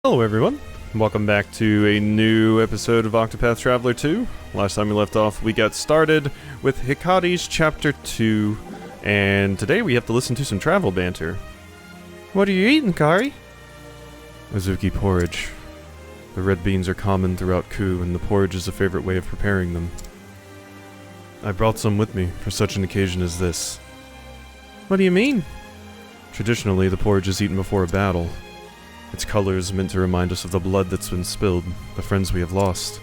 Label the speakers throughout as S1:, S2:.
S1: Hello everyone, welcome back to a new episode of Octopath Traveler 2. Last time we left off, we got started with Hikari's Chapter 2, and today we have to listen to some travel banter. What are you eating, Kari? Azuki porridge. The red beans are common throughout Ku, and the porridge is a favorite way of preparing them. I brought some with me for such an occasion as this. What do you mean? Traditionally, the porridge is eaten before a battle. Its color is meant to remind us of the blood that's been spilled, the friends we have lost.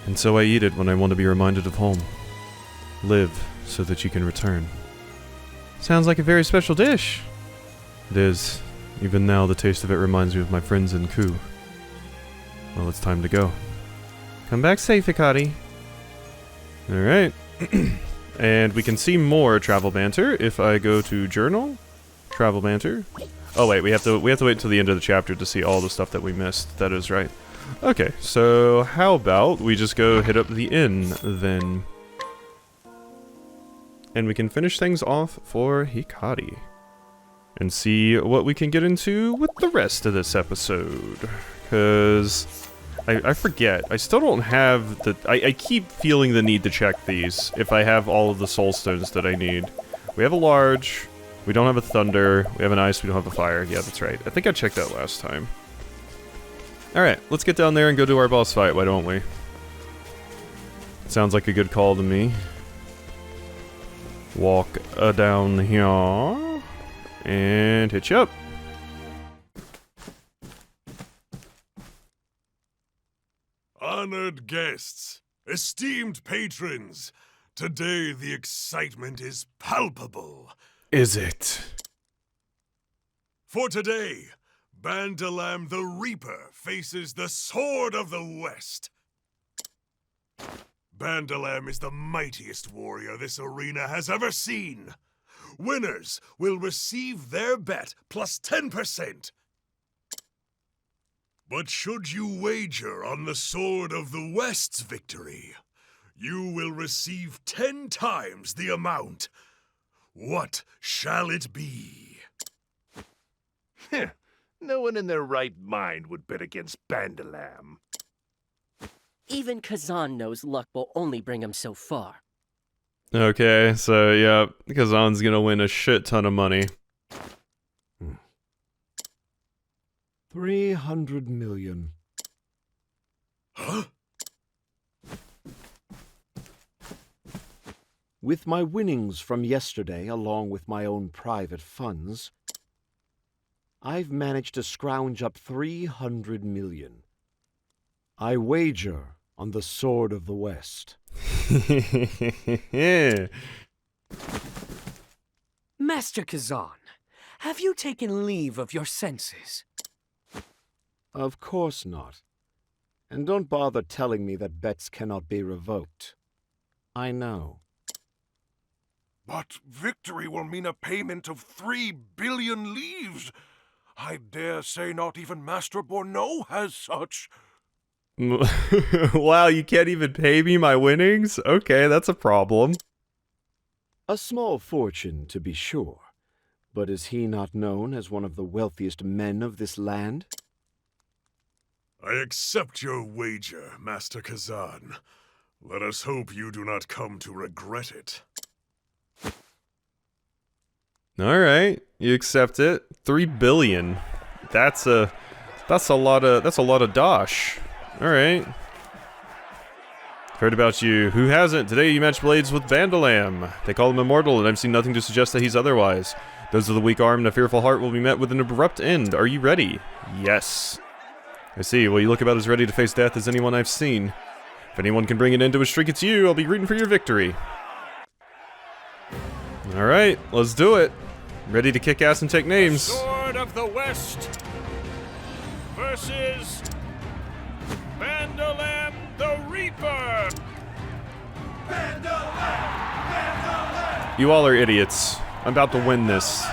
S1: And so I eat it when I want to be reminded of home. Live so that you can return. Sounds like a very special dish. It is. Even now, the taste of it reminds me of my friends in Ku. Well, it's time to go. Come back safe, Hikari. Alright. And we can see more travel banter if I go to journal. Travel banter. Oh wait, we have to wait until the end of the chapter to see all the stuff that we missed. That is right. Okay, so how about we just go hit up the inn then. And we can finish things off for Hikari. And see what we can get into with the rest of this episode. Cause I forget. I still don't have the I keep feeling the need to check these if I have all of the soul stones that I need. We have a large. We don't have a thunder, we have an ice, we don't have a fire. Yeah, that's right. I think I checked that last time. Alright, let's get down there and go do our boss fight, why don't we? Sounds like a good call to me. Walk down here. And hit you up.
S2: Honored guests, esteemed patrons, today the excitement is palpable.
S1: Is it?
S2: For today, Bandelam the Reaper faces the Sword of the West. Bandelam is the mightiest warrior this arena has ever seen. Winners will receive their bet plus 10%. But should you wager on the Sword of the West's victory, you will receive 10 times the amount. What shall it be?
S3: No one in their right mind would bet against Bandelam.
S4: Even Kazan knows luck will only bring him so far.
S1: Okay, so yeah, Kazan's gonna win a shit ton of money.
S5: 300 million.
S2: Huh?
S5: With my winnings from yesterday, along with my own private funds, I've managed to scrounge up 300 million. I wager on the Sword of the West.
S6: Master Kazan, have you taken leave of your senses?
S5: Of course not. And don't bother telling me that bets cannot be revoked. I know.
S3: But victory will mean a payment of 3 billion leaves. I dare say not even Master Borneau has such.
S1: Wow, you can't even pay me my winnings? Okay, that's a problem.
S5: A small fortune, to be sure. But is he not known as one of the wealthiest men of this land?
S2: I accept your wager, Master Kazan. Let us hope you do not come to regret it.
S1: Alright, you accept it. 3 billion. That's a lot of dosh. Alright. Heard about you. Who hasn't? Today you match blades with Bandelam. They call him immortal, and I've seen nothing to suggest that he's otherwise. Those of the weak arm and a fearful heart will be met with an abrupt end. Are you ready? Yes. I see. Well, you look about as ready to face death as anyone I've seen. If anyone can bring an end to a streak, it's you. I'll be rooting for your victory. Alright, let's do it. Ready to kick ass and take names.
S3: Sword of the West versus Bandelam the Reaper.
S1: You all are idiots. I'm about to win this.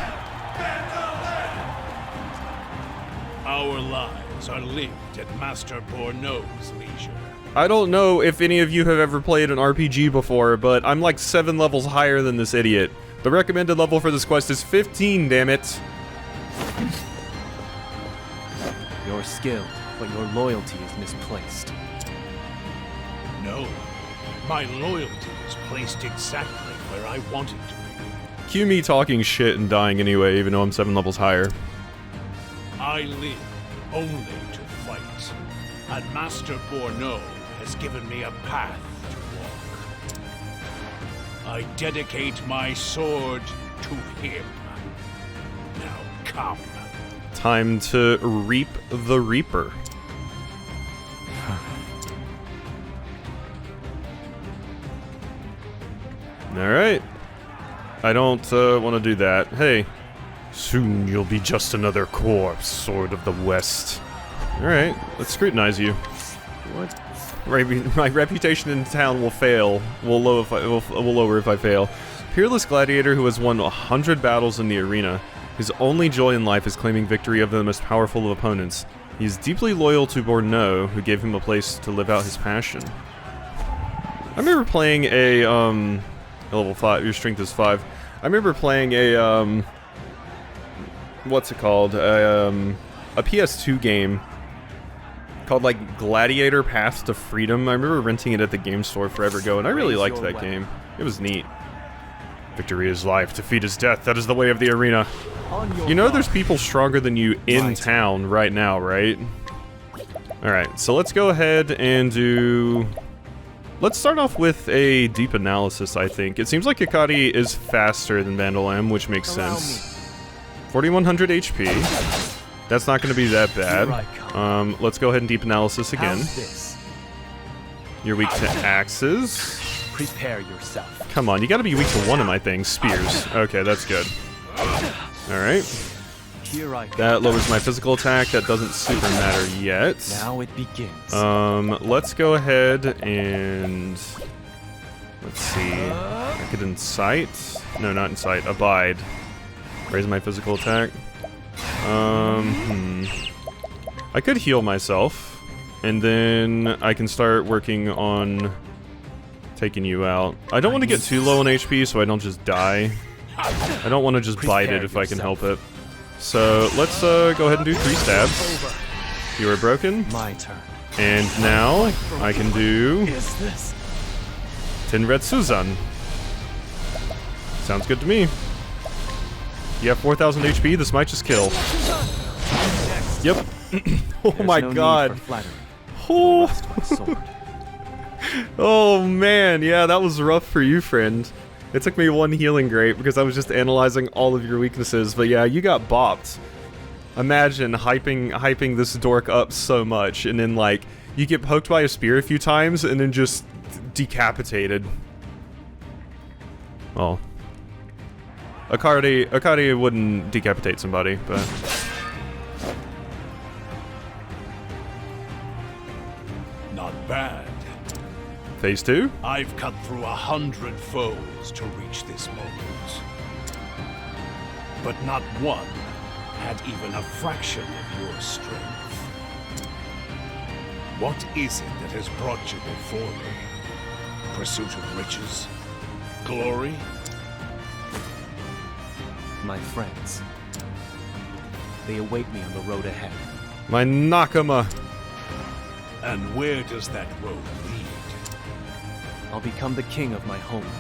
S7: Our lives are linked at Master Borneau's leisure.
S1: I don't know if any of you have ever played an RPG before, but I'm like 7 levels higher than this idiot. The recommended level for this quest is 15, damn it.
S6: You're skilled, but your loyalty is misplaced.
S7: No, my loyalty is placed exactly where I want it to be.
S1: Cue me talking shit and dying anyway, even though I'm 7 levels higher.
S7: I live only to fight, and Master Borneau has given me a path to walk. I dedicate my sword to him. Now come.
S1: Time to reap the Reaper. Alright. I don't want to do that. Hey. Soon you'll be just another corpse, Sword of the West. Alright, let's scrutinize you. What? My reputation in town will fail. Will lower if I fail. Peerless gladiator who has won 100 battles in the arena. His only joy in life is claiming victory over the most powerful of opponents. He is deeply loyal to Borneau, who gave him a place to live out his passion. I remember playing a, level 5, your strength is 5. I remember playing a, what's it called? A PS2 game called, like, Gladiator Path to Freedom. I remember renting it at the game store forever ago, and I really liked that game. It was neat. Victory is life, defeat is death. That is the way of the arena. You know there's people stronger than you in town right now, right? Alright, so let's go ahead and do... Let's start off with a deep analysis, I think. It seems like Hikari is faster than Bandelam, which makes sense. 4100 HP. That's not going to be that bad. Let's go ahead and deep analysis again. You're weak to axes.
S6: Prepare yourself.
S1: Come on, you gotta be weak to one of my things. Spears. Okay, that's good. Alright. That lowers my physical attack. That doesn't super matter yet.
S6: Now it begins.
S1: Let's go ahead and... Let's see. I could incite. No, not incite. Abide. Raise my physical attack. I could heal myself. And then I can start working on taking you out. I don't want to get too low on HP so I don't just die. I don't want to just bite it if I can help it. So let's go ahead and do 3 stabs. You are broken.
S6: My turn.
S1: And now I can do Tenret Suzan. Sounds good to me. You have 4,000 HP. This might just kill. Yep. Oh my god. Oh. Oh man, yeah, that was rough for you, friend. It took me 1 healing grape because I was just analyzing all of your weaknesses, but yeah, you got bopped. Imagine hyping this dork up so much, and then like, you get poked by a spear a few times, and then just decapitated. Well, Akari wouldn't decapitate somebody, but...
S7: Not bad.
S1: Phase 2?
S7: I've cut through 100 foes to reach this moment. But not one had even a fraction of your strength. What is it that has brought you before me? Pursuit of riches? Glory?
S6: My friends. They await me on the road ahead.
S1: My Nakama.
S7: And where does that road lead?
S6: I'll become the king of my homeland.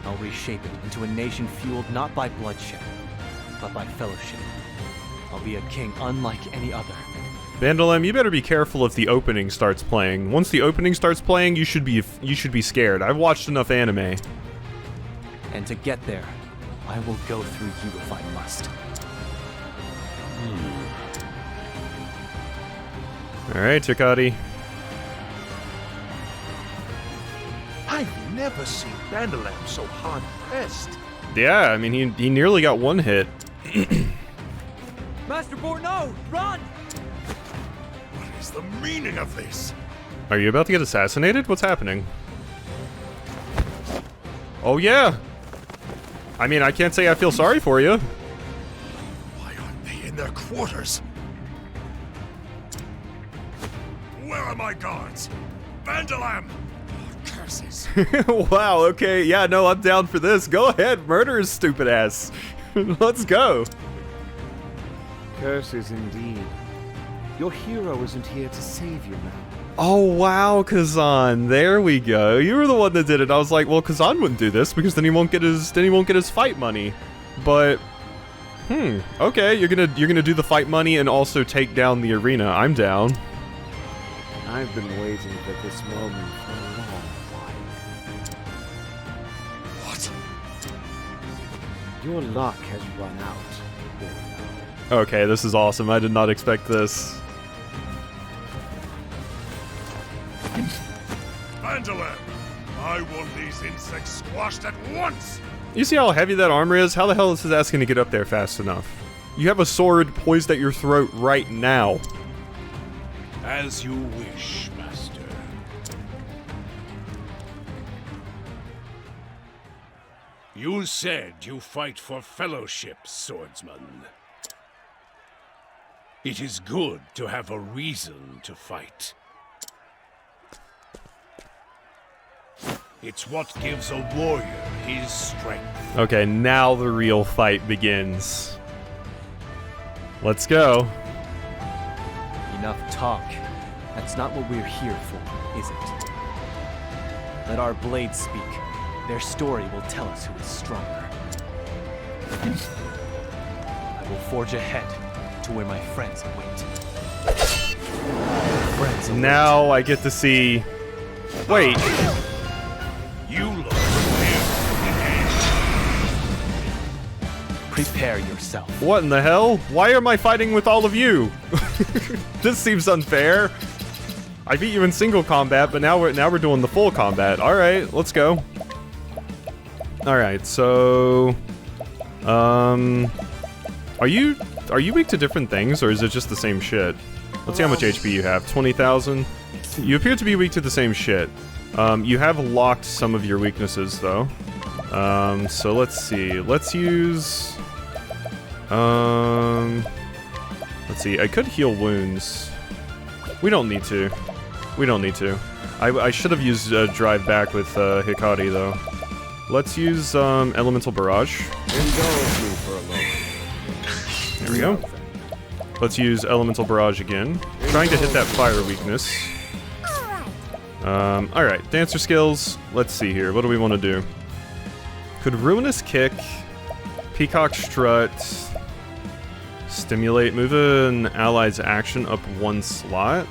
S6: I'll reshape it into a nation fueled not by bloodshed, but by fellowship. I'll be a king unlike any other.
S1: Bandelam, you better be careful if the opening starts playing. Once the opening starts playing, you should be scared. I've watched enough anime.
S6: And to get there, I will go through you if I must.
S1: Alright, Hikari.
S3: I've never seen Bandelam so hard-pressed.
S1: Yeah, I mean, he nearly got 1 hit.
S6: Master Borneau, run!
S2: What is the meaning of this?
S1: Are you about to get assassinated? What's happening? Oh yeah! I mean, I can't say I feel sorry for you.
S2: Why aren't they in their quarters? Where are my guards? Bandelam! Oh, curses.
S1: Wow, okay, yeah, no, I'm down for this. Go ahead, murder his stupid ass. Let's go.
S5: Curses indeed. Your hero isn't here to save you now.
S1: Oh wow, Kazan! There we go. You were the one that did it. I was like, well, Kazan wouldn't do this because then he won't get his fight money. But okay, you're gonna do the fight money and also take down the arena. I'm down.
S5: I've been waiting for this moment for a long while.
S2: What?
S5: Your luck has run out.
S1: Okay, this is awesome. I did not expect this.
S2: Bandelam! I want these insects squashed at once!
S1: You see how heavy that armor is? How the hell is his ass gonna get up there fast enough? You have a sword poised at your throat right now.
S7: As you wish, Master. You said you fight for fellowship, swordsman. It is good to have a reason to fight. It's what gives a warrior his strength.
S1: Okay, now the real fight begins. Let's go.
S6: Enough talk. That's not what we're here for, is it? Let our blades speak. Their story will tell us who is stronger. I will forge ahead to where my friends await. Friends await.
S1: Now I get to see... Wait.
S7: You look clear.
S6: Prepare yourself.
S1: What in the hell? Why am I fighting with all of you? This seems unfair. I beat you in single combat, but now we're doing the full combat. All right, let's go. All right, so are you weak to different things, or is it just the same shit? Let's see how much HP you have. 20,000. You appear to be weak to the same shit. You have locked some of your weaknesses, though. So let's see. Let's use... let's see. I could heal wounds. We don't need to. We don't need to. I should have used Drive Back with Hikari, though. Let's use Elemental Barrage.
S5: Indulge me for a moment.
S1: There we go. Let's use Elemental Barrage again. Trying to hit that fire weakness. Alright, dancer skills. Let's see here. What do we want to do? Could Ruinous Kick, Peacock Strut, Stimulate, move an ally's action up one slot?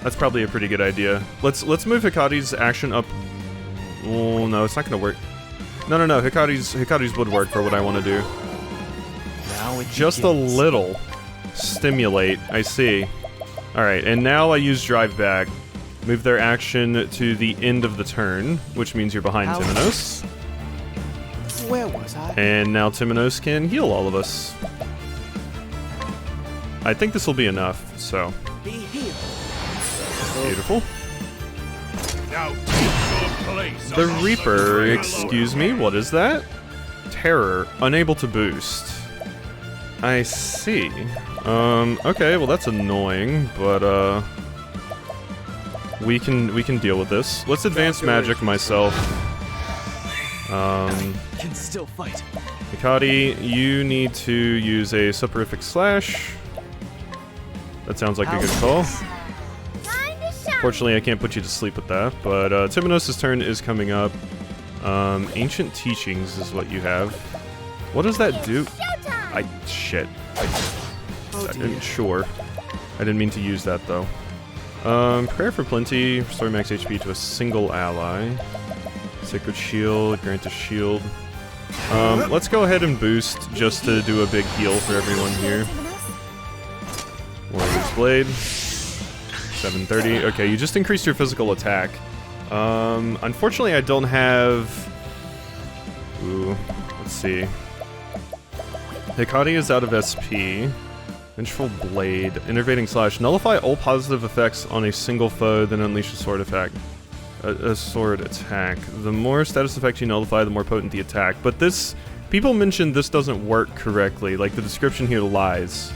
S1: That's probably a pretty good idea. Let's move Hikari's action up. Oh no, it's not gonna work. No, Hikari's would work for what I want to do.
S6: Now it
S1: Just a
S6: begins.
S1: little. Stimulate, I see. Alright, and now I use Drive Back. Move their action to the end of the turn, which means you're behind
S6: Ouch.
S1: Timonos.
S5: Where was I?
S1: And now Timonos can heal all of us. I think this will be enough, so.
S4: Be healed.
S1: Beautiful.
S7: Now take your place.
S1: The
S7: among
S1: Reaper,
S7: the
S1: excuse me, what is that? Terror, unable to boost. I see. Okay, well that's annoying, but we can deal with this. Let's advance magic myself.
S6: Can still fight.
S1: Hikari, you need to use a Soporific Slash. That sounds like a good call. Fortunately, I can't put you to sleep with that, but Timonos' turn is coming up. Ancient Teachings is what you have. What does that do? Shit. Sure. I didn't mean to use that, though. Prayer for Plenty, restore max HP to a single ally. Sacred Shield, grant a shield. Let's go ahead and boost just to do a big heal for everyone here. Warrior's Blade. 730. Okay, you just increased your physical attack. Unfortunately, I don't have... Ooh, let's see. Hikari is out of SP. Vengeful Blade. Innervating Slash. Nullify all positive effects on a single foe, then unleash a sword effect. A sword attack. The more status effects you nullify, the more potent the attack. But this... People mentioned this doesn't work correctly. Like, the description here lies.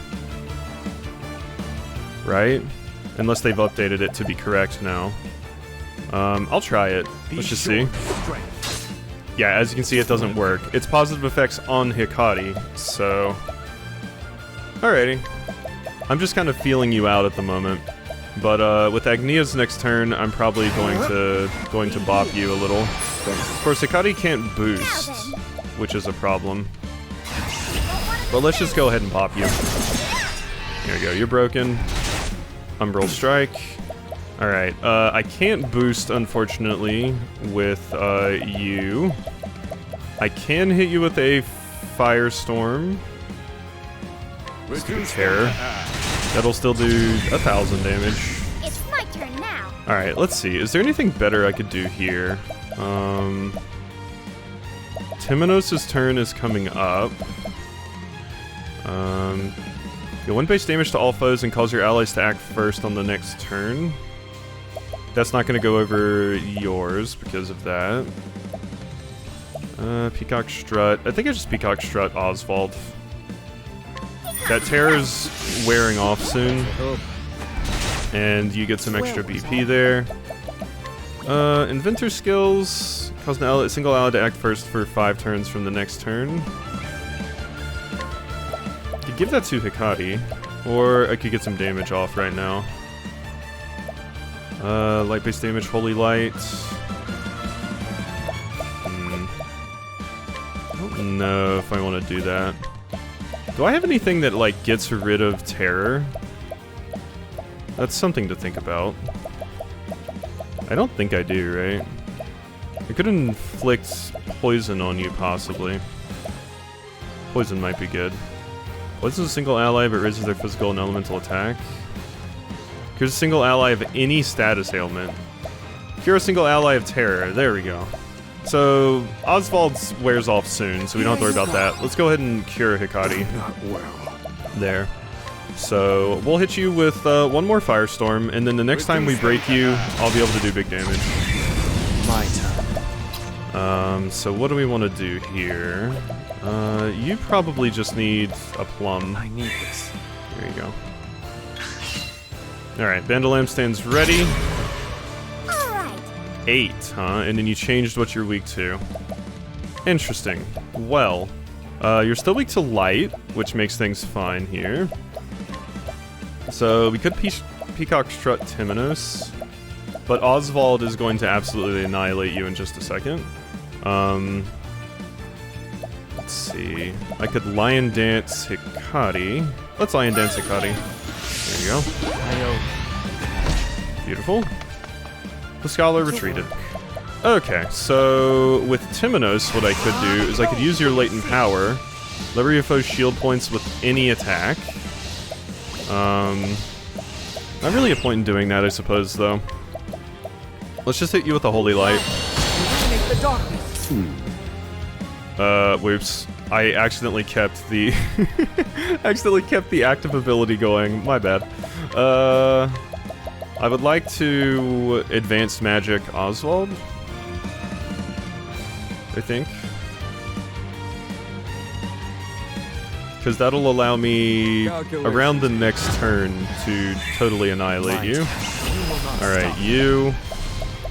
S1: Right? Unless they've updated it to be correct now. I'll try it. Let's just see. Yeah, as you can see, it doesn't work. It's positive effects on Hikari, so... Alrighty. I'm just kind of feeling you out at the moment. But with Agnia's next turn, I'm probably going to bop you a little. Of course, Hikari can't boost, which is a problem. But let's just go ahead and pop you. Here we go, you're broken. Umbral Strike. Alright, I can't boost, unfortunately, with you. I can hit you with a Firestorm. Stupid Terror. That'll still do 1,000 damage.
S8: It's my turn now.
S1: Alright, let's see. Is there anything better I could do here? Timonos' turn is coming up. You'll 1 base damage to all foes and cause your allies to act first on the next turn. That's not going to go over yours because of that. Peacock Strut. I think I just Peacock Strut Oswald. That Terror's wearing off soon. And you get some extra BP there. Inventor Skills. Cause a single ally to act first for 5 turns from the next turn. I could give that to Hikari. Or I could get some damage off right now. Light-based damage, Holy Light. I don't know if I want to do that. Do I have anything that, like, gets rid of terror? That's something to think about. I don't think I do, right? I could inflict poison on you, possibly. Poison might be good. Poison's a single ally, but raises their physical and elemental attack. Here's a single ally of any status ailment. Cure a single ally of terror. There we go. So, Oswald's wears off soon, so we don't have to worry about that. Let's go ahead and cure Hikari.
S3: Not well.
S1: There. So, we'll hit you with 1 more Firestorm, and then the next time we break you, I'll be able to do big damage.
S6: My turn.
S1: So what do we want to do here? You probably just need a plum.
S6: I need this.
S1: There you go. Alright, Bandelam stands ready.
S8: Alright.
S1: 8, huh? And then you changed what you're weak to. Interesting. Well, you're still weak to light, which makes things fine here. So we could Peacock Strut Timonos, but Oswald is going to absolutely annihilate you in just a second. Let's see. I could Lion Dance Hikari. Let's Lion Dance Hikari. There you go. Beautiful. The Scholar retreated. Okay, so with Timonos, what I could do is I could use your Latent Power, lever your foe's shield points with any attack. Not really a point in doing that, I suppose, though. Let's just hit you with a Holy Light. Whoops. I accidentally kept the active ability going. My bad. I would like to Advanced Magic Oswald, I think. Because that'll allow me, around the next turn, to totally annihilate you. Alright, you...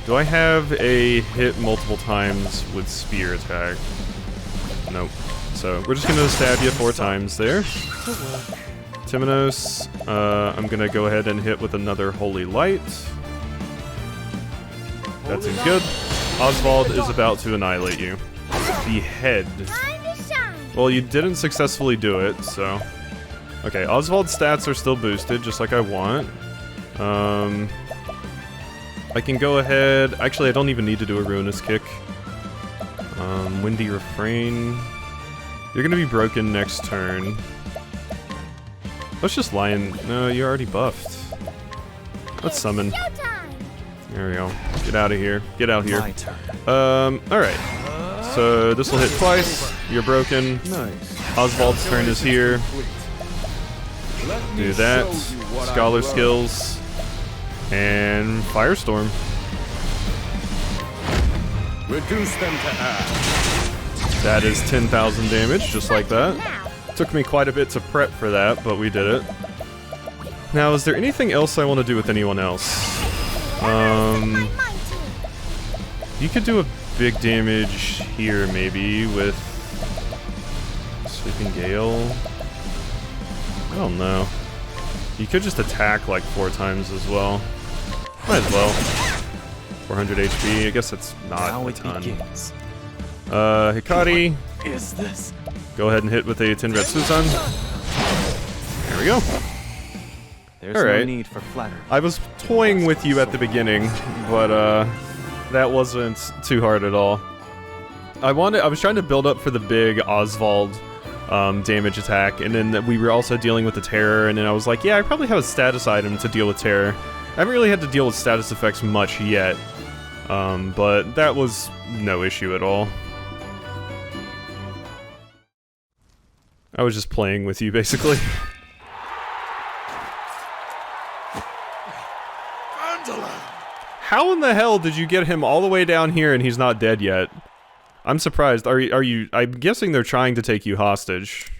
S1: Do I have a hit multiple times with Spear attack? Nope. So, we're just gonna stab you 4 times there. Timonos, I'm gonna go ahead and hit with another Holy Light. That seems good. Oswald is about to annihilate you. Behead. Well, you didn't successfully do it, so... Okay, Oswald's stats are still boosted, just like I want. I can go ahead... Actually, I don't even need to do a Ruinous Kick. Windy Refrain... You're gonna be broken next turn. Let's just Lion... No, you're already buffed. Let's summon. There we go. Get out of here. Get out here. Alright. So, this will hit twice. You're broken.
S3: Nice.
S1: Oswald's turn is here. Do that. Scholar skills. And Firestorm.
S3: Reduce them to ash.
S1: That is 10,000 damage, just like that. Took me quite a bit to prep for that, but we did it. Now, is there anything else I want to do with anyone else? You could do a big damage here, maybe, with Sweeping Gale. Oh no. You could just attack like 4 times as well. Might as well. 400 HP. I guess that's not
S6: Now
S1: a
S6: it
S1: ton.
S6: begins.
S1: Hikari.
S6: What is this?
S1: Go ahead and hit with a Tenretsu-san. There we go.
S6: There's
S1: All
S6: no
S1: right.
S6: need for flattery.
S1: I was toying with you at the beginning, but that wasn't too hard at all. I was trying to build up for the big Oswald damage attack, and then we were also dealing with the terror, and then I was like, yeah, I probably have a status item to deal with terror. I haven't really had to deal with status effects much yet, but that was no issue at all. I was just playing with you, basically.
S2: Bandelam!
S1: How in the hell did you get him all the way down here and he's not dead yet? I'm surprised. Are you? I'm guessing they're trying to take you hostage.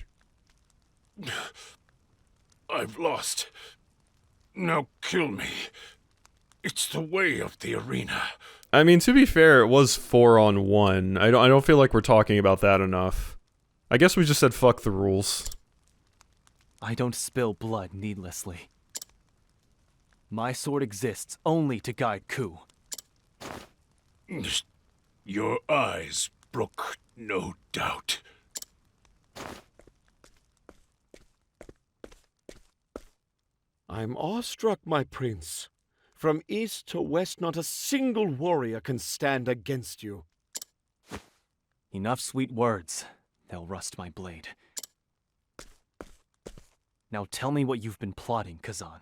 S7: I've lost. Now kill me. It's the way of the arena.
S1: I mean, to be fair, it was 4-on-1. I don't feel like we're talking about that enough. I guess we just said fuck the rules.
S6: I don't spill blood needlessly. My sword exists only to guide coup.
S7: Your eyes brook no doubt.
S5: I'm awestruck, my prince. From east to west, not a single warrior can stand against you.
S6: Enough sweet words. They'll rust my blade. Now tell me what you've been plotting, Kazan.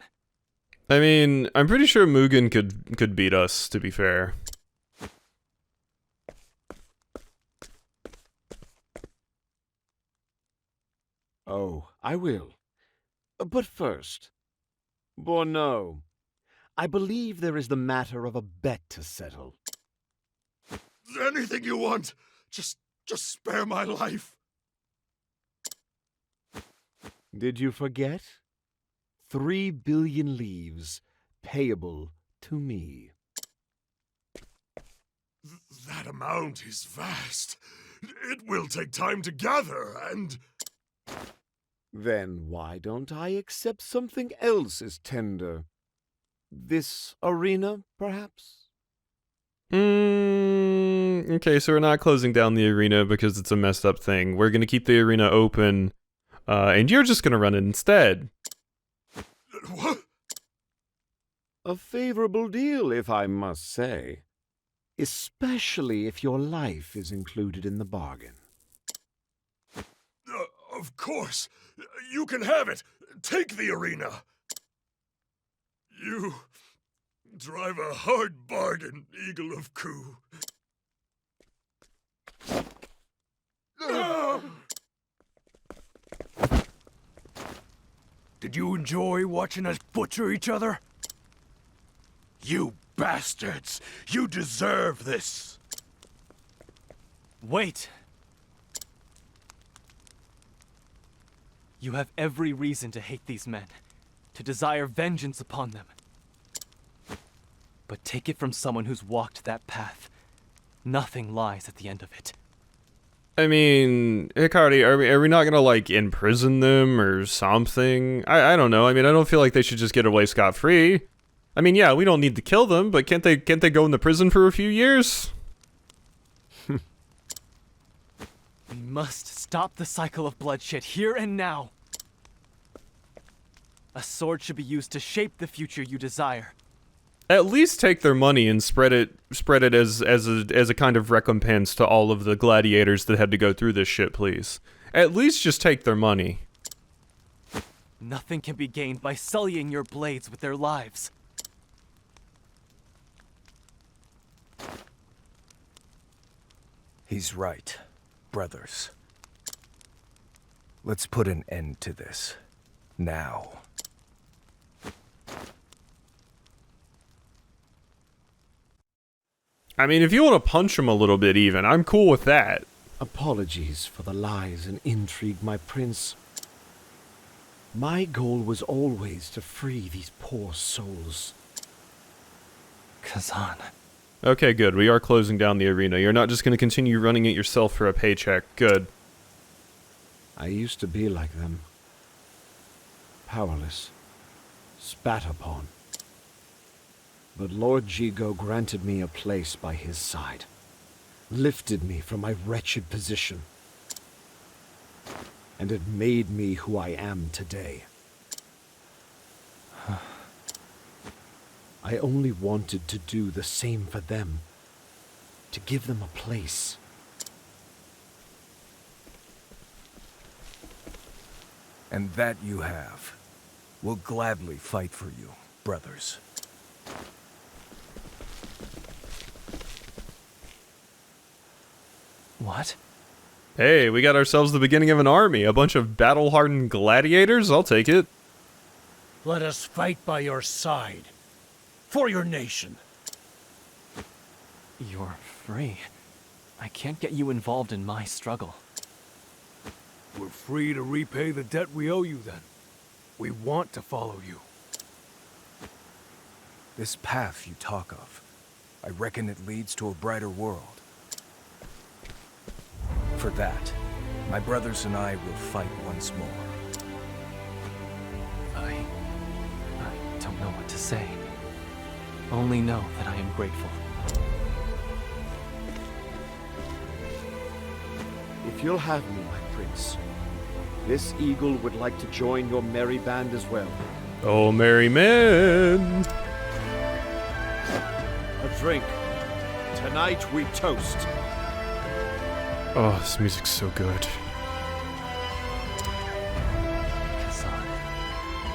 S1: I mean, I'm pretty sure Mugen could beat us, to be fair.
S5: Oh, I will. But first, Borno, I believe there is the matter of a bet to settle.
S2: Anything you want. Just spare my life.
S5: Did you forget? 3 billion leaves, payable to me.
S2: That amount is vast. It will take time to gather, and...
S5: Then why don't I accept something else as tender? This arena, perhaps?
S1: Okay, so we're not closing down the arena because it's a messed up thing. We're gonna keep the arena open, and you're just gonna run it instead.
S2: What?
S5: A favorable deal, if I must say. Especially if your life is included in the bargain.
S2: Of course. You can have it. Take the arena. You drive a hard bargain, Eagle of Coup.
S3: Did you enjoy watching us butcher each other?
S2: You bastards! You deserve this!
S6: Wait! You have every reason to hate these men, to desire vengeance upon them. But take it from someone who's walked that path. Nothing lies at the end of it.
S1: I mean, Hikari, are we not gonna, like, imprison them or something? I don't know. I mean, I don't feel like they should just get away scot-free. I mean, yeah, we don't need to kill them, but can't they go into prison for a few years?
S6: We must stop the cycle of bloodshed here and now. A sword should be used to shape the future you desire.
S1: At least take their money and spread it as a kind of recompense to all of the gladiators that had to go through this shit, please. At least just take their money.
S6: Nothing can be gained by sullying your blades with their lives.
S3: He's right, brothers. Let's put an end to this. Now.
S1: I mean, if you want to punch them a little bit even, I'm cool with that.
S5: Apologies for the lies and intrigue, my prince. My goal was always to free these poor souls.
S6: Kazan.
S1: Okay, good. We are closing down the arena. You're not just going to continue running it yourself for a paycheck. Good.
S5: I used to be like them. powerless, spat upon. But Lord Jigo granted me a place by his side, lifted me from my wretched position, and it made me who I am today. I only wanted to do the same for them, to give them a place.
S9: And that you have. We'll gladly fight for you, brothers.
S6: What?
S1: Hey, we got ourselves the beginning of an army. A bunch of battle-hardened gladiators? I'll take it.
S7: Let us fight by your side. For your nation.
S6: You're free. I can't get you involved in my struggle.
S3: We're free to repay the debt we owe you then. We want to follow you.
S9: This path you talk of, I reckon it leads to a brighter world. For that, my brothers and I will fight once more.
S6: I don't know what to say. Only know that I am grateful.
S5: If you'll have me, my prince, this eagle would like to join your merry band as well.
S1: Oh, merry men!
S5: A drink. Tonight we toast.
S1: Oh, this music's so good.
S6: Kazan,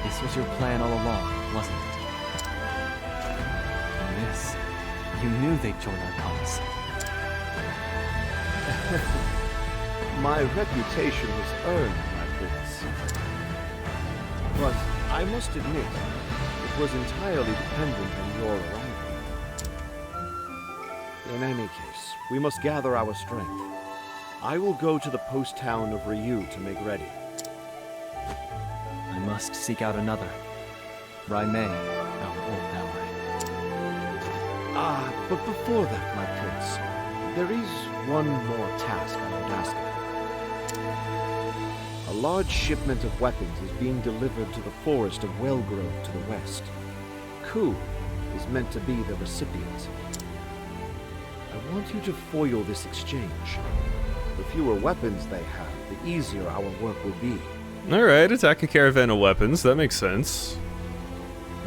S6: this was your plan all along, wasn't it? And this, you knew they'd join our cause.
S5: My reputation was earned, my prince. But I must admit, it was entirely dependent on your arrival. In any case, we must gather our strength. I will go to the post town of Ryu to make ready.
S6: I must seek out another. Raimei, our old ally.
S5: But before that, my prince, there is one more task I would ask of you. A large shipment of weapons is being delivered to the forest of Wellgrove to the west. Ku is meant to be the recipient. I want you to foil this exchange. The fewer weapons they have, the easier our work will be.
S1: Alright, attack a caravan of weapons. That makes sense.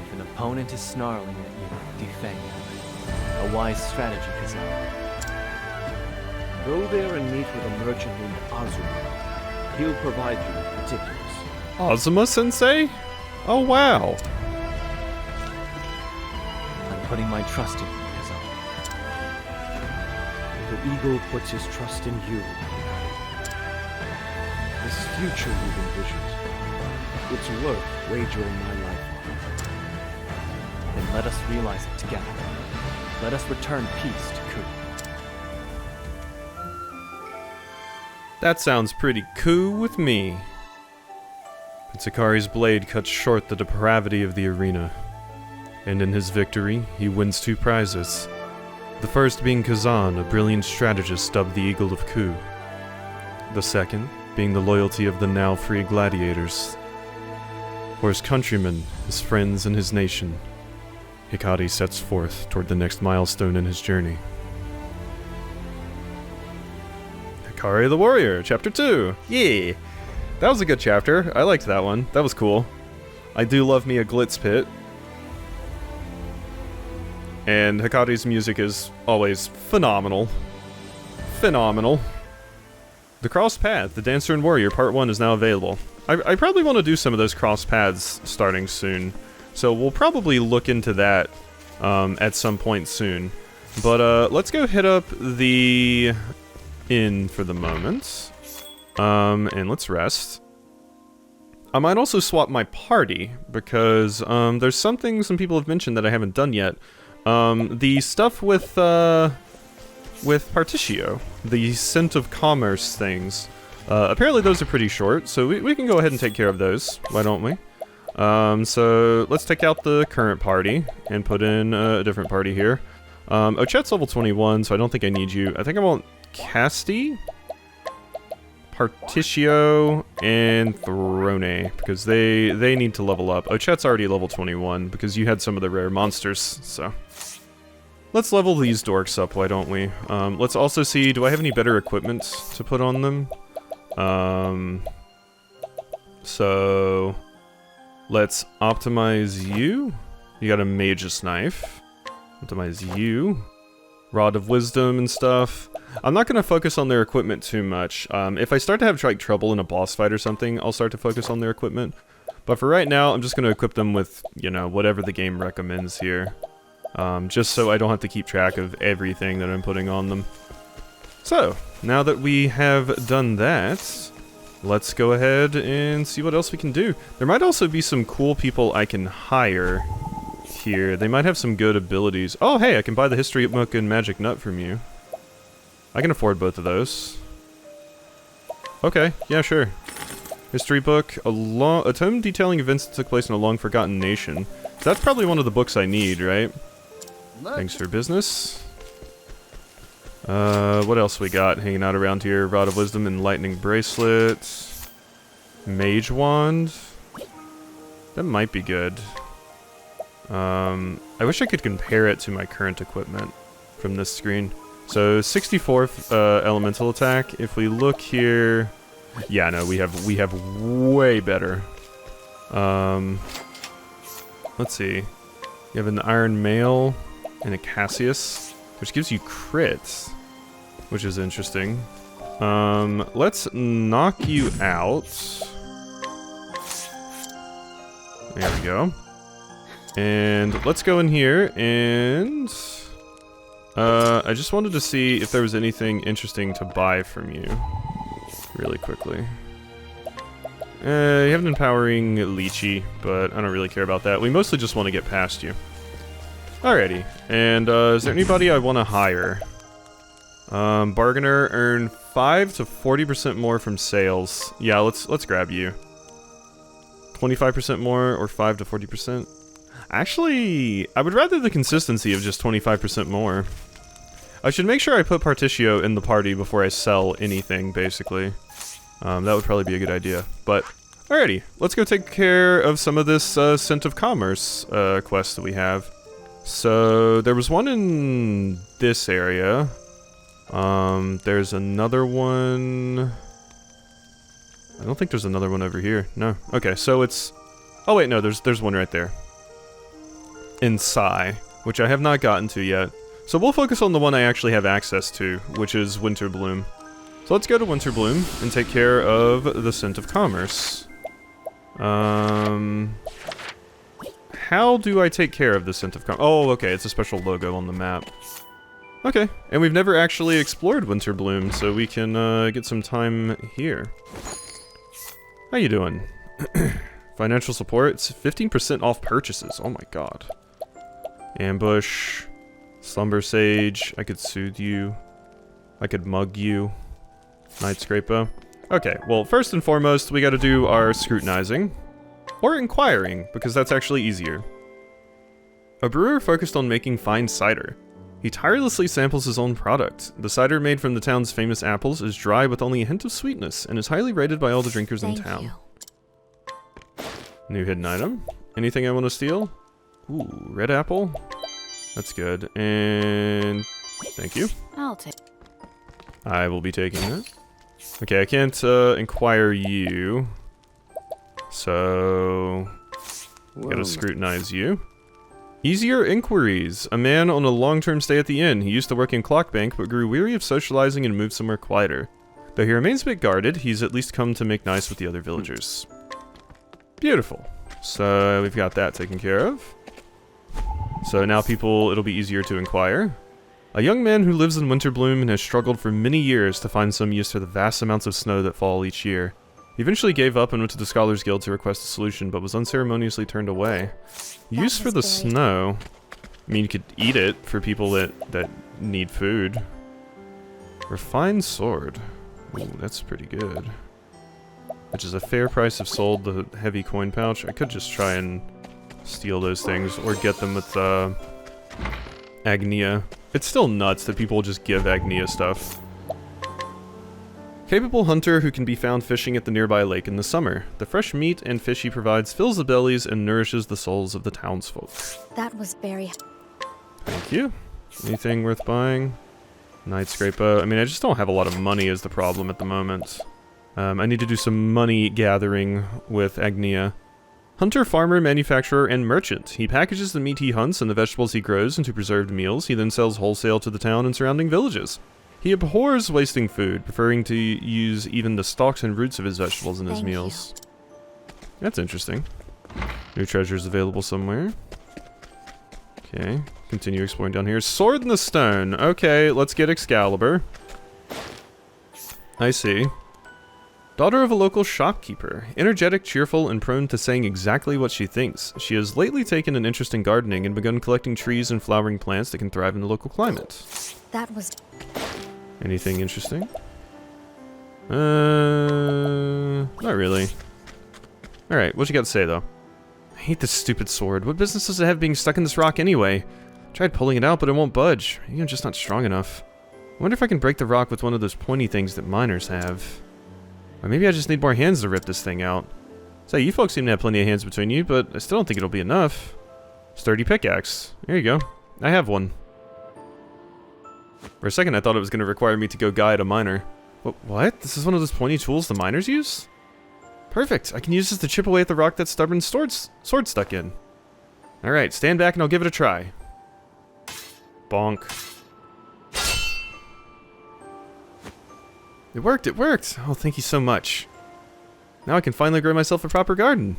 S6: If an opponent is snarling at you, defang them. A wise strategy, Kazan.
S5: Go there and meet with a merchant named Azuma. He'll provide you with particulars.
S1: Azuma-sensei? Oh, wow.
S6: I'm putting my trust in you, Kazan.
S5: The eagle puts his trust in you. This future you've envisioned, it's worth wagering my life on.
S6: Then let us realize it together. Let us return peace to Ku.
S1: That sounds pretty cool with me. Sakari's blade cuts short the depravity of the arena. And in his victory, he wins 2 prizes. The first being Kazan, a brilliant strategist dubbed the Eagle of Ku. The second being the loyalty of the now free gladiators. For his countrymen, his friends, and his nation, Hikari sets forth toward the next milestone in his journey. Hikari the Warrior, Chapter 2! Yeah! That was a good chapter. I liked that one. That was cool. I do love me a glitz pit. And Hikari's music is always phenomenal. Phenomenal. The Crossed Path, The Dancer and Warrior, Part 1 is now available. I probably want to do some of those crossed paths starting soon. So we'll probably look into that at some point soon. But let's go hit up the inn for the moment. And let's rest. I might also swap my party, because there's something some people have mentioned that I haven't done yet. The stuff with Partitio, the Scent of Commerce things. Apparently those are pretty short, so we can go ahead and take care of those. Why don't we? So let's take out the current party and put in a different party here. Ochet's level 21, so I don't think I need you. I think I want Casti? Partitio and Throne, because they need to level up. Ochet's already level 21, because you had some of the rare monsters, so... Let's level these dorks up, why don't we? Let's also see, do I have any better equipment to put on them? So... Let's optimize you. You got a mage's knife. Optimize you. Rod of wisdom and stuff. I'm not going to focus on their equipment too much. If I start to have like trouble in a boss fight or something, I'll start to focus on their equipment. But for right now, I'm just going to equip them with, you know, whatever the game recommends here. Just so I don't have to keep track of everything that I'm putting on them. So, now that we have done that, let's go ahead and see what else we can do. There might also be some cool people I can hire here. They might have some good abilities. Oh, hey, I can buy the history book and magic nut from you. I can afford both of those. Okay, yeah, sure. History book, a tome detailing events that took place in a long-forgotten nation. So that's probably one of the books I need, right? Thanks for business. What else we got hanging out around here? Rod of Wisdom and Lightning Bracelet. Mage Wand. That might be good. I wish I could compare it to my current equipment from this screen. So 64th elemental attack. If we look here, yeah, no, we have way better. Let's see. You have an Iron Mail and a Cassius, which gives you crits, which is interesting. Let's knock you out. There we go. And let's go in here and... I just wanted to see if there was anything interesting to buy from you. Really quickly. You have an empowering Lychee, but I don't really care about that. We mostly just want to get past you. Alrighty. And, is there anybody I want to hire? Bargainer, earn 5 to 40% more from sales. Yeah, let's grab you. 25% more or 5 to 40%? Actually, I would rather the consistency of just 25% more. I should make sure I put Partitio in the party before I sell anything, basically. That would probably be a good idea. But, alrighty, let's go take care of some of this Scent of Commerce quest that we have. So, there was one in this area. There's another one... I don't think there's another one over here. No. Okay, so it's... Oh wait, no, there's one right there. In Sai, which I have not gotten to yet. So we'll focus on the one I actually have access to, which is Winterbloom. So let's go to Winterbloom and take care of the Scent of Commerce. How do I take care of the Scent of Commerce? Oh, okay, it's a special logo on the map. Okay, and we've never actually explored Winterbloom, so we can get some time here. How you doing? Financial support, it's 15% off purchases, oh my god. Ambush, Slumber Sage, I could soothe you, I could mug you, Night Scraper. Okay, well first and foremost we gotta do our scrutinizing, or inquiring, because that's actually easier. A brewer focused on making fine cider. He tirelessly samples his own product. The cider made from the town's famous apples is dry with only a hint of sweetness, and is highly rated by all the drinkers in town. New hidden item. Anything I want to steal? Ooh, red apple. That's good. And thank you.
S10: I'll take.
S1: I will be taking that. Okay, I can't inquire you. So gotta scrutinize you. Easier inquiries. A man on a long-term stay at the inn. He used to work in Clockbank, but grew weary of socializing and moved somewhere quieter. Though he remains a bit guarded, he's at least come to make nice with the other villagers. Beautiful. So we've got that taken care of. So now it'll be easier to inquire. A young man who lives in Winterbloom and has struggled for many years to find some use for the vast amounts of snow that fall each year. He eventually gave up and went to the Scholars Guild to request a solution, but was unceremoniously turned away. Use for the snow. I mean, you could eat it for people that need food. Refined sword. Ooh, that's pretty good. Which is a fair price if sold, the heavy coin pouch. I could just try and steal those things, or get them with Agnia. It's still nuts that people just give Agnia stuff. Capable hunter who can be found fishing at the nearby lake in the summer. The fresh meat and fish he provides fills the bellies and nourishes the souls of the townsfolk.
S8: That was very...
S1: Thank you. Anything worth buying? Night scraper. I mean, I just don't have a lot of money is the problem at the moment. I need to do some money gathering with Agnia. Hunter, farmer, manufacturer, and merchant. He packages the meat he hunts and the vegetables he grows into preserved meals. He then sells wholesale to the town and surrounding villages. He abhors wasting food, preferring to use even the stalks and roots of his vegetables in his meals. That's interesting. New treasures available somewhere. Okay, continue exploring down here. Sword in the stone. Okay, let's get Excalibur. I see. Daughter of a local shopkeeper. Energetic, cheerful, and prone to saying exactly what she thinks. She has lately taken an interest in gardening and begun collecting trees and flowering plants that can thrive in the local climate.
S8: That was...
S1: Anything interesting? Not really. Alright, what you got to say, though? I hate this stupid sword. What business does it have being stuck in this rock anyway? Tried pulling it out, but it won't budge. Maybe I'm just not strong enough. I wonder if I can break the rock with one of those pointy things that miners have. Or maybe I just need more hands to rip this thing out. Say, you folks seem to have plenty of hands between you, but I still don't think it'll be enough. Sturdy pickaxe. There you go. I have one. For a second, I thought it was going to require me to go guide a miner. What? This is one of those pointy tools the miners use? Perfect. I can use this to chip away at the rock that stubborn sword's stuck in. Alright, stand back and I'll give it a try. Bonk. It worked, it worked! Oh, thank you so much. Now I can finally grow myself a proper garden.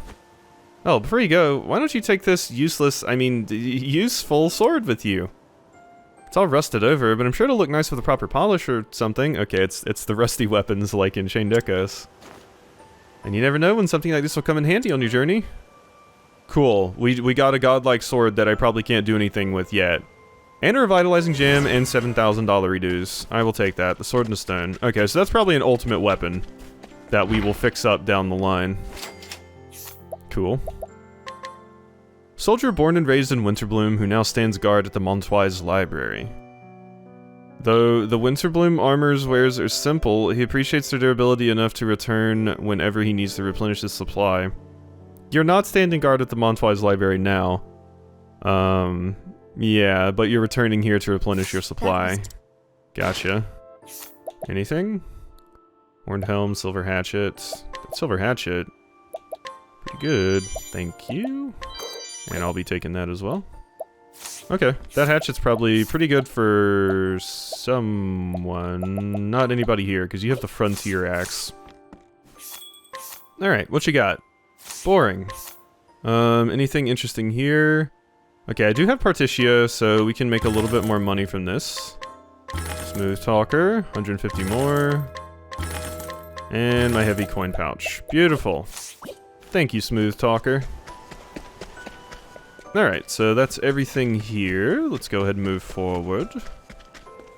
S1: Oh, before you go, why don't you take this useful sword with you? It's all rusted over, but I'm sure it'll look nice with a proper polish or something. Okay, it's the rusty weapons like in Chained Echoes. And you never know when something like this will come in handy on your journey. Cool, we got a godlike sword that I probably can't do anything with yet. And a revitalizing gem and $7,000 reduce. I will take that. The sword and the stone. Okay, so that's probably an ultimate weapon that we will fix up down the line. Cool. Soldier born and raised in Winterbloom who now stands guard at the Montoise Library. Though the Winterbloom armor's wares are simple, he appreciates their durability enough to return whenever he needs to replenish his supply. You're not standing guard at the Montoise Library now. Yeah, but you're returning here to replenish your supply. Gotcha. Anything? Horned helm, silver hatchet. Silver hatchet. Pretty good. Thank you. And I'll be taking that as well. Okay, that hatchet's probably pretty good for someone. Not anybody here, because you have the frontier axe. Alright, what you got? Boring. Anything interesting here? Okay, I do have Partitia, so we can make a little bit more money from this. Smooth Talker, 150 more. And my heavy coin pouch. Beautiful. Thank you, Smooth Talker. Alright, so that's everything here. Let's go ahead and move forward.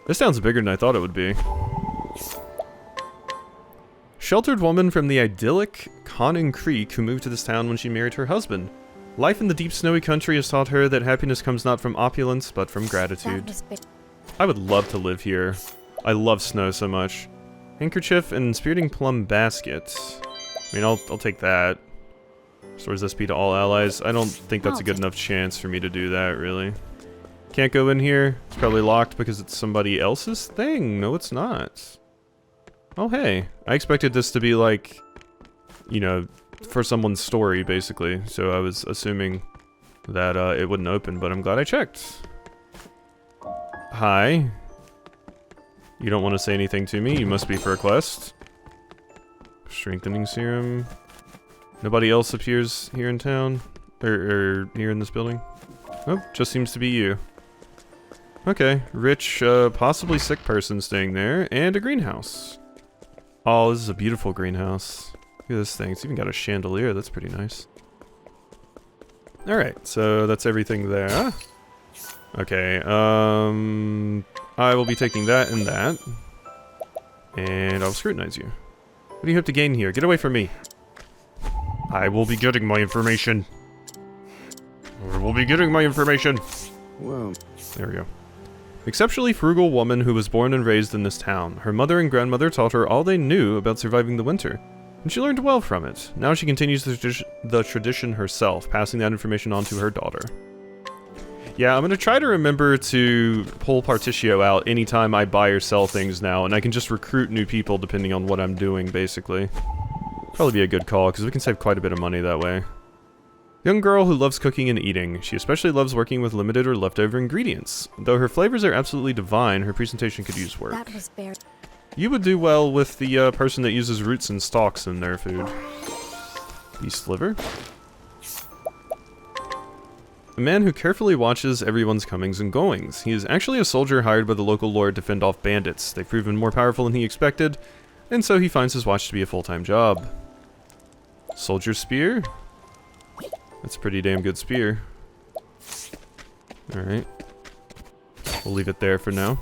S1: This town's bigger than I thought it would be. Sheltered woman from the idyllic Conning Creek who moved to this town when she married her husband. Life in the deep snowy country has taught her that happiness comes not from opulence, but from gratitude. I would love to live here. I love snow so much. Handkerchief and Spiriting Plum basket. I mean, I'll take that. Restores SP to all allies. I don't think that's a good enough chance for me to do that, really. Can't go in here. It's probably locked because it's somebody else's thing. No, it's not. Oh, hey. I expected this to be like, you know, for someone's story, basically. So I was assuming that it wouldn't open, but I'm glad I checked. Hi. You don't want to say anything to me? You must be for a quest. Strengthening serum. Nobody else appears here in town? Or here in this building? Oh, just seems to be you. Okay, rich, possibly sick person staying there, and a greenhouse. Oh, this is a beautiful greenhouse. Look at this thing, it's even got a chandelier, that's pretty nice. Alright, so that's everything there. Okay, I will be taking that and that. And I'll scrutinize you. What do you hope to gain here? Get away from me. I will be getting my information. I will be getting my information.
S5: Well,
S1: there we go. Exceptionally frugal woman who was born and raised in this town. Her mother and grandmother taught her all they knew about surviving the winter, and she learned well from it. Now she continues the tradition herself, passing that information on to her daughter. Yeah, I'm gonna try to remember to pull Partitio out anytime I buy or sell things now, and I can just recruit new people depending on what I'm doing, basically. Probably be a good call, because we can save quite a bit of money that way. Young girl who loves cooking and eating. She especially loves working with limited or leftover ingredients. Though her flavors are absolutely divine, her presentation could use work.
S8: That was very...
S1: You would do well with the person that uses roots and stalks in their food. Beast liver. A man who carefully watches everyone's comings and goings. He is actually a soldier hired by the local lord to fend off bandits. They've proven more powerful than he expected, and so he finds his watch to be a full-time job. Soldier spear? That's a pretty damn good spear. Alright. We'll leave it there for now.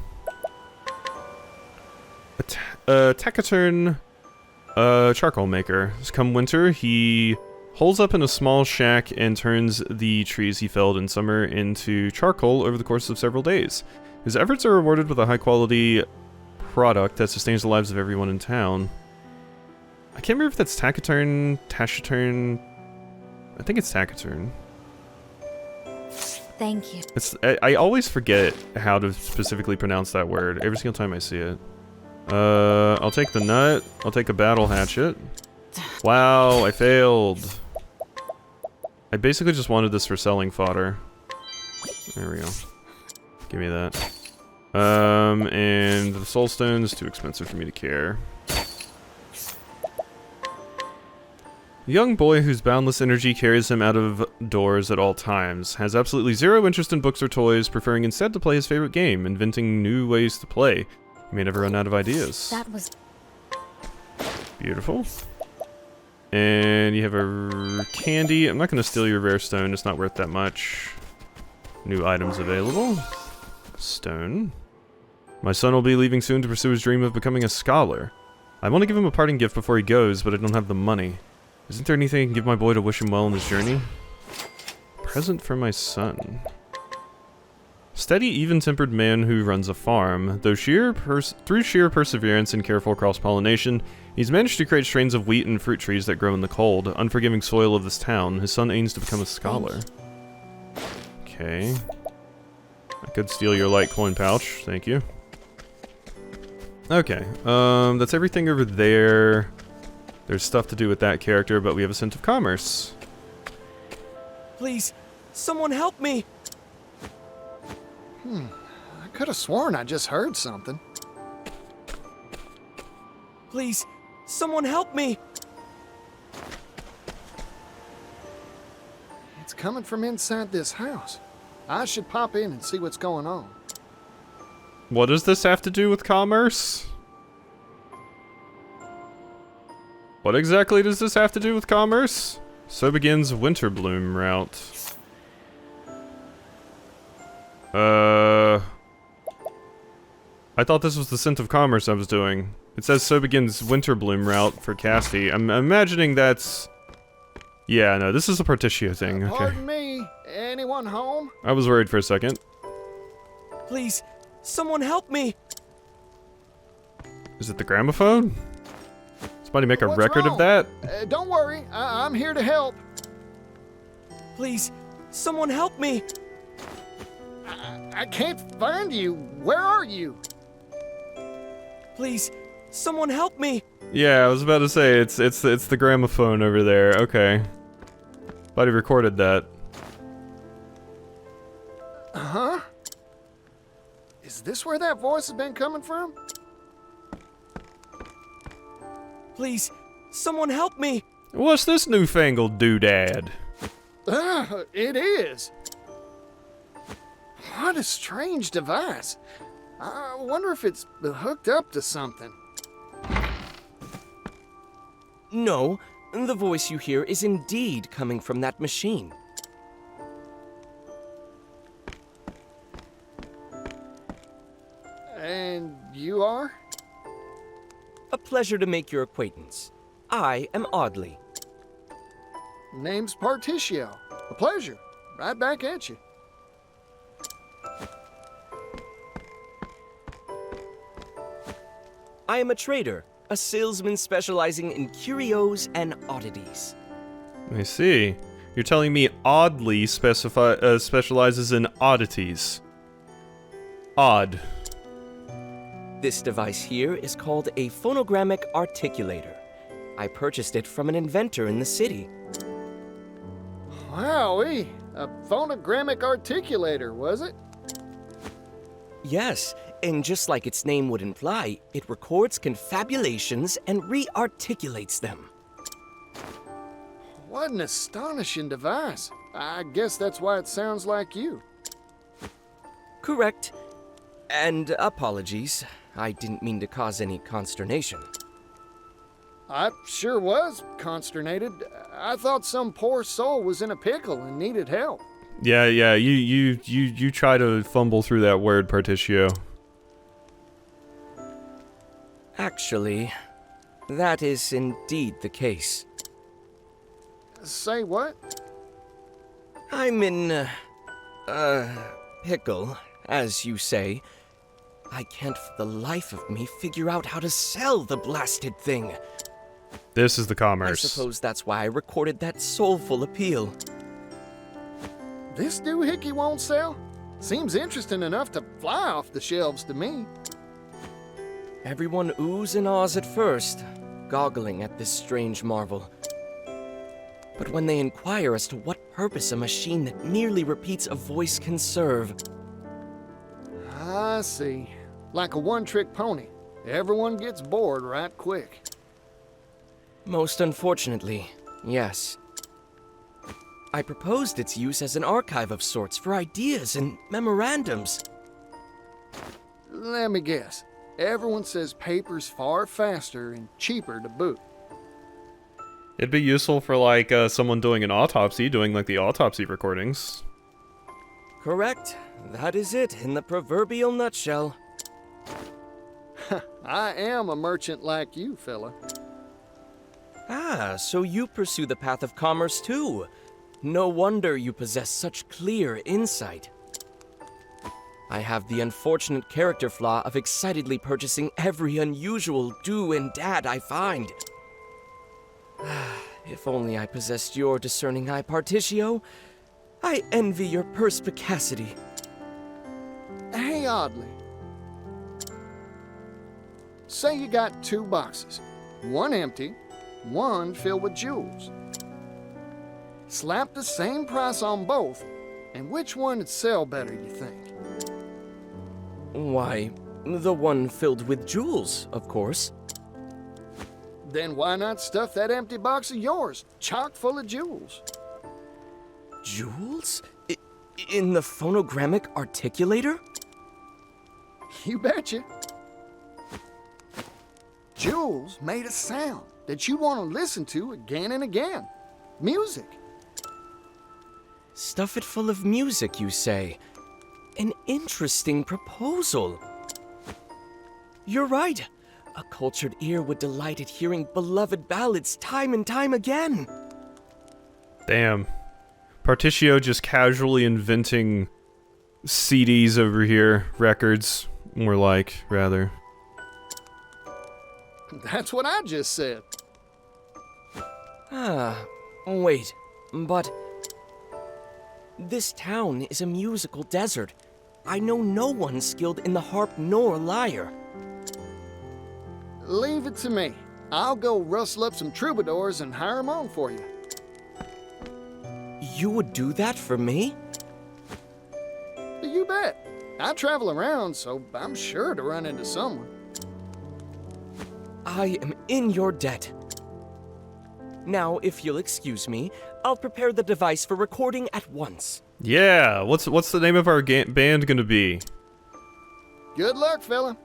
S1: A taciturn charcoal maker. Come winter, he holes up in a small shack and turns the trees he felled in summer into charcoal over the course of several days. His efforts are rewarded with a high-quality product that sustains the lives of everyone in town. I can't remember if that's taciturn. I think it's taciturn.
S8: Thank you.
S1: I always forget how to specifically pronounce that word every single time I see it. I'll take the nut. I'll take a battle hatchet. Wow, I failed. I basically just wanted this for selling fodder. There we go. Give me that. And the soul stone is too expensive for me to care. A young boy whose boundless energy carries him out of doors at all times, has absolutely zero interest in books or toys, preferring instead to play his favorite game, inventing new ways to play. He may never run out of ideas.
S8: That was...
S1: Beautiful. And you have a candy. I'm not going to steal your rare stone, it's not worth that much. New items available. Stone. My son will be leaving soon to pursue his dream of becoming a scholar. I want to give him a parting gift before he goes, but I don't have the money. Isn't there anything I can give my boy to wish him well in his journey? Present for my son. Steady, even-tempered man who runs a farm. Though through sheer perseverance and careful cross-pollination, he's managed to create strains of wheat and fruit trees that grow in the cold, unforgiving soil of this town. His son aims to become a scholar. Okay. I could steal your light coin pouch, thank you. Okay, that's everything over there. There's stuff to do with that character, but we have a scent of commerce.
S6: Please, someone help me!
S10: I could have sworn I just heard something.
S6: Please, someone help me!
S10: It's coming from inside this house. I should pop in and see what's going on.
S1: What does this have to do with commerce? What exactly does this have to do with commerce? So begins Winterbloom route. I thought this was the scent of commerce I was doing. It says so begins Winterbloom route for Casty. I'm imagining that's... Yeah, no, this is a Partitio thing, okay.
S10: Pardon me, anyone home?
S1: I was worried for a second.
S6: Please, someone help me!
S1: Is it the gramophone? Somebody make a
S10: What's
S1: record
S10: wrong?
S1: of that?
S10: Don't worry, I'm here to help.
S6: Please, someone help me!
S10: I can't find you. Where are you?
S6: Please, someone help me!
S1: Yeah, I was about to say, it's the gramophone over there, okay. Thought he recorded that.
S10: Huh? Is this where that voice has been coming from?
S6: Please, someone help me!
S1: What's this newfangled doodad?
S10: It is. What a strange device. I wonder if it's hooked up to something.
S4: No, the voice you hear is indeed coming from that machine.
S10: And you are?
S4: A pleasure to make your acquaintance. I am Audley.
S10: Name's Partitio. A pleasure. Right back at you.
S4: I am a trader, a salesman specializing in curios and oddities.
S1: I see. You're telling me oddly specializes in oddities. Odd.
S4: This device here is called a phonogrammic articulator. I purchased it from an inventor in the city.
S10: Wowee, a phonogrammic articulator, was it?
S4: Yes, and just like its name would imply, it records confabulations and re-articulates them.
S10: What an astonishing device. I guess that's why it sounds like you.
S4: Correct. And apologies. I didn't mean to cause any consternation.
S10: I sure was consternated. I thought some poor soul was in a pickle and needed help.
S1: Yeah, you try to fumble through that word, Partitio.
S4: Actually, that is indeed the case.
S10: Say what?
S4: I'm in, pickle, as you say. I can't for the life of me figure out how to sell the blasted thing.
S1: This is the commerce.
S4: I suppose that's why I recorded that soulful appeal.
S10: This doohickey won't sell? Seems interesting enough to fly off the shelves to me.
S4: Everyone oohs and ahs at first, goggling at this strange marvel. But when they inquire as to what purpose a machine that merely repeats a voice can serve...
S10: I see. Like a one-trick pony. Everyone gets bored right quick.
S4: Most unfortunately, yes. I proposed its use as an archive of sorts for ideas and memorandums.
S10: Let me guess. Everyone says paper's far faster and cheaper to boot.
S1: It'd be useful for, like, someone doing an autopsy, doing, like, the autopsy recordings.
S4: Correct. That is it in the proverbial nutshell.
S10: I am a merchant like you, fella.
S4: Ah, so you pursue the path of commerce too. No wonder you possess such clear insight. I have the unfortunate character flaw of excitedly purchasing every unusual do and dad I find. If only I possessed your discerning eye, Partitio. I envy your perspicacity.
S10: Hey, Oddly. Say you got 2 boxes. One empty, one filled with jewels. Slap the same price on both, and which one would sell better, you think?
S4: Why, the one filled with jewels, of course.
S10: Then why not stuff that empty box of yours, chock full of jewels?
S4: Jewels? In the phonogrammic articulator?
S10: You betcha. Jewels made a sound that you want to listen to again and again. Music.
S4: Stuff it full of music, you say? An interesting proposal. You're right. A cultured ear would delight at hearing beloved ballads time and time again.
S1: Damn. Partitio just casually inventing CDs over here. Records, more like, rather.
S10: That's what I just said.
S4: Ah, wait, but... This town is a musical desert. I know no one skilled in the harp nor lyre.
S10: Leave it to me. I'll go rustle up some troubadours and hire 'em on for you.
S4: You would do that for me?
S10: You bet. I travel around, so I'm sure to run into someone.
S4: I am in your debt. Now, if you'll excuse me, I'll prepare the device for recording at once.
S1: Yeah, what's the name of our band gonna be?
S10: Good luck, fella.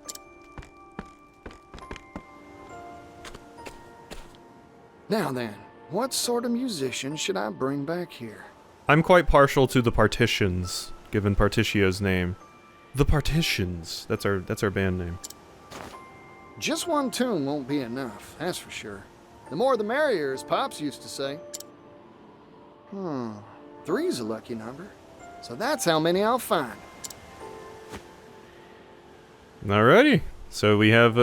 S10: Now then, what sort of musician should I bring back here?
S1: I'm quite partial to the Partitions, given Partitio's name. The Partitions. That's our band name.
S10: Just one tune won't be enough, that's for sure. The more the merrier, as Pops used to say. 3's a lucky number. So that's how many I'll find.
S1: Alrighty. So we have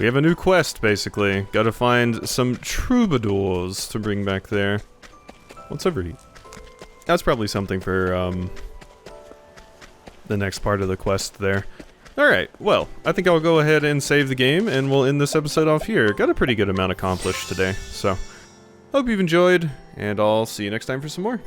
S1: We have a new quest, basically. Gotta find some troubadours to bring back there. What's over here? That's probably something for, the next part of the quest there. Alright, well, I think I'll go ahead and save the game, and we'll end this episode off here. Got a pretty good amount accomplished today, so... Hope you've enjoyed, and I'll see you next time for some more.